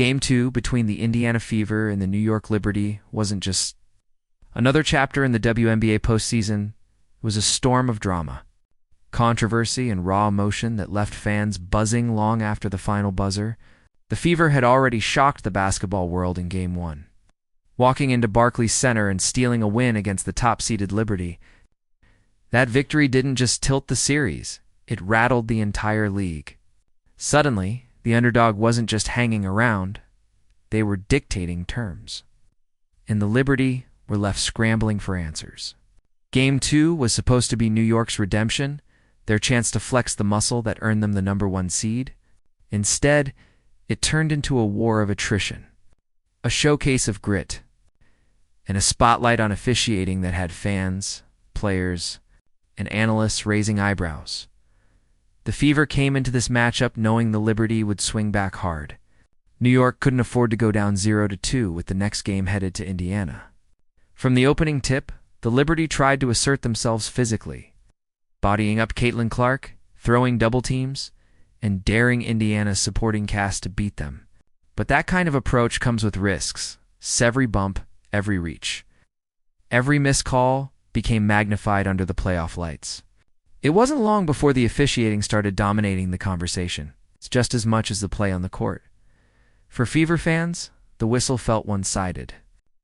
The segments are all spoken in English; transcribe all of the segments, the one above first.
Game 2 between the Indiana Fever and the New York Liberty wasn't just another chapter in the WNBA postseason. It was a storm of drama, controversy, and raw emotion that left fans buzzing long after the final buzzer. The Fever had already shocked the basketball world in Game 1, walking into Barclays Center and stealing a win against the top-seeded Liberty. That victory didn't just tilt the series, it rattled the entire league. Suddenly, the underdog wasn't just hanging around, they were dictating terms. And the Liberty were left scrambling for answers. Game 2 was supposed to be New York's redemption, their chance to flex the muscle that earned them the #1 seed. Instead, it turned into a war of attrition, a showcase of grit, and a spotlight on officiating that had fans, players, and analysts raising eyebrows. The Fever came into this matchup knowing the Liberty would swing back hard. New York couldn't afford to go down 0-2 with the next game headed to Indiana. From the opening tip, the Liberty tried to assert themselves physically, bodying up Caitlin Clark, throwing double teams, and daring Indiana's supporting cast to beat them. But that kind of approach comes with risks. Every bump, every reach. Every missed call became magnified under the playoff lights. It wasn't long before the officiating started dominating the conversation. It's just as much as the play on the court. For Fever fans, the whistle felt one-sided.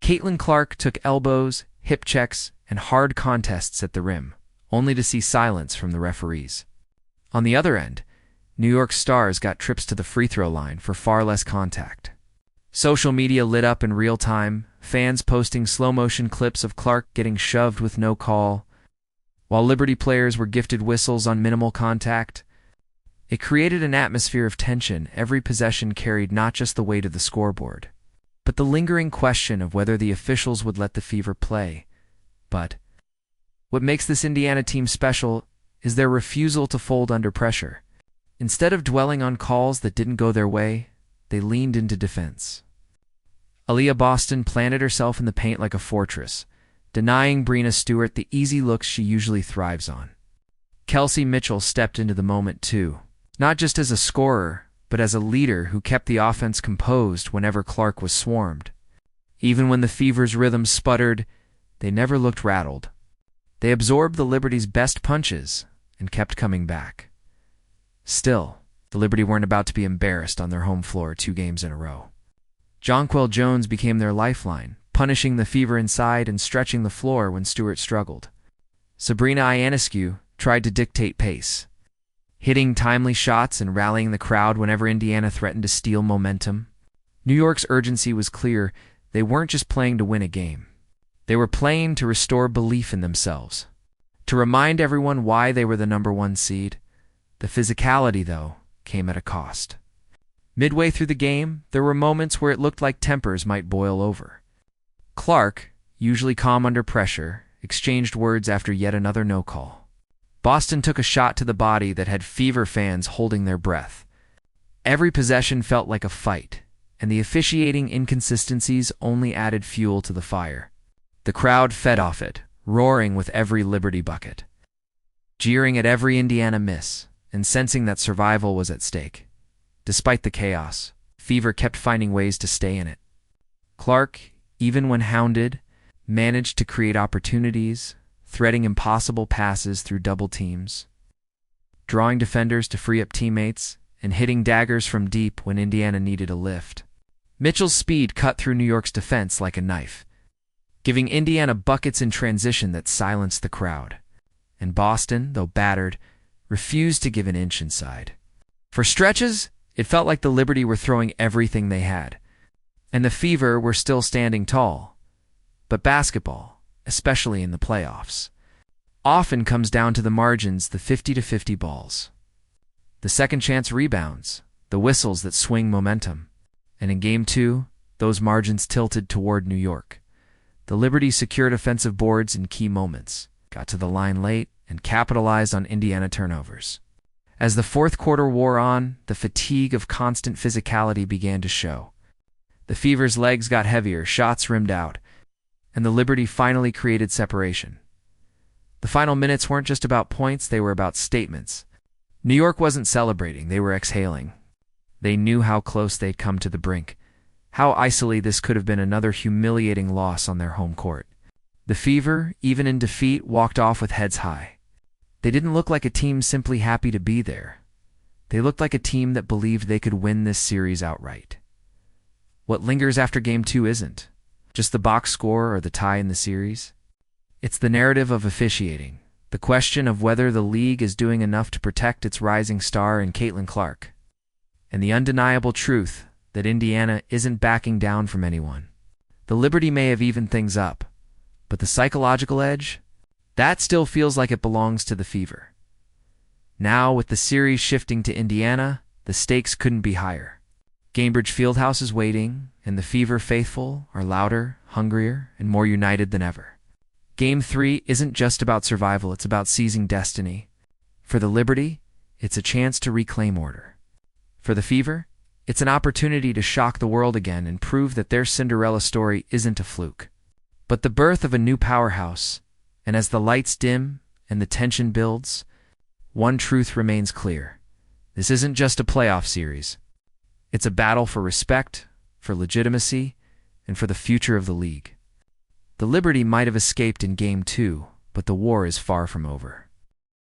Caitlin Clark took elbows, hip checks, and hard contests at the rim, only to see silence from the referees. On the other end, New York stars got trips to the free throw line for far less contact. Social media lit up in real time, fans posting slow-motion clips of Clark getting shoved with no call, while Liberty players were gifted whistles on minimal contact. It created an atmosphere of tension. Every possession carried not just the weight of the scoreboard, but the lingering question of whether the officials would let the Fever play. But what makes this Indiana team special is their refusal to fold under pressure. Instead of dwelling on calls that didn't go their way, they leaned into defense. Aliyah Boston planted herself in the paint like a fortress, denying Breanna Stewart the easy looks she usually thrives on. Kelsey Mitchell stepped into the moment too, not just as a scorer, but as a leader who kept the offense composed whenever Clark was swarmed. Even when the Fever's rhythm sputtered, they never looked rattled. They absorbed the Liberty's best punches and kept coming back. Still, the Liberty weren't about to be embarrassed on their home floor 2 games in a row. Jonquel Jones became their lifeline, punishing the Fever inside and stretching the floor when Stewart struggled. Sabrina Ionescu tried to dictate pace, hitting timely shots and rallying the crowd whenever Indiana threatened to steal momentum. New York's urgency was clear. They weren't just playing to win a game. They were playing to restore belief in themselves, to remind everyone why they were the #1 seed. The physicality, though, came at a cost. Midway through the game, there were moments where it looked like tempers might boil over. Clark, usually calm under pressure, exchanged words after yet another no-call. Boston took a shot to the body that had Fever fans holding their breath. Every possession felt like a fight, and the officiating inconsistencies only added fuel to the fire. The crowd fed off it, roaring with every Liberty bucket, jeering at every Indiana miss, and sensing that survival was at stake. Despite the chaos, Fever kept finding ways to stay in it. Clark, even when hounded, managed to create opportunities, threading impossible passes through double teams, drawing defenders to free up teammates, and hitting daggers from deep when Indiana needed a lift. Mitchell's speed cut through New York's defense like a knife, giving Indiana buckets in transition that silenced the crowd. And Boston, though battered, refused to give an inch inside. For stretches, it felt like the Liberty were throwing everything they had, and the Fever were still standing tall. But basketball, especially in the playoffs, often comes down to the margins, the 50-50 balls, the second-chance rebounds, the whistles that swing momentum. And in Game 2, those margins tilted toward New York. The Liberty secured offensive boards in key moments, got to the line late, and capitalized on Indiana turnovers. As the fourth quarter wore on, the fatigue of constant physicality began to show. The Fever's legs got heavier, shots rimmed out, and the Liberty finally created separation. The final minutes weren't just about points, they were about statements. New York wasn't celebrating, they were exhaling. They knew how close they'd come to the brink, How icily this could have been another humiliating loss on their home court. The Fever, even in defeat, walked off with heads high. They didn't look like a team simply happy to be there. They looked like a team that believed they could win this series outright. What lingers after Game 2 isn't just the box score or the tie in the series. It's the narrative of officiating, the question of whether the league is doing enough to protect its rising star in Caitlin Clark, and the undeniable truth that Indiana isn't backing down from anyone. The Liberty may have evened things up, but the psychological edge, that still feels like it belongs to the Fever. Now, with the series shifting to Indiana, the stakes couldn't be higher. Gainbridge Fieldhouse is waiting, and the Fever faithful are louder, hungrier, and more united than ever. Game 3 isn't just about survival, it's about seizing destiny. For the Liberty, it's a chance to reclaim order. For the Fever, it's an opportunity to shock the world again and prove that their Cinderella story isn't a fluke, but the birth of a new powerhouse. And as the lights dim and the tension builds, one truth remains clear. This isn't just a playoff series. It's a battle for respect, for legitimacy, and for the future of the league. The Liberty might have escaped in Game 2, but the war is far from over.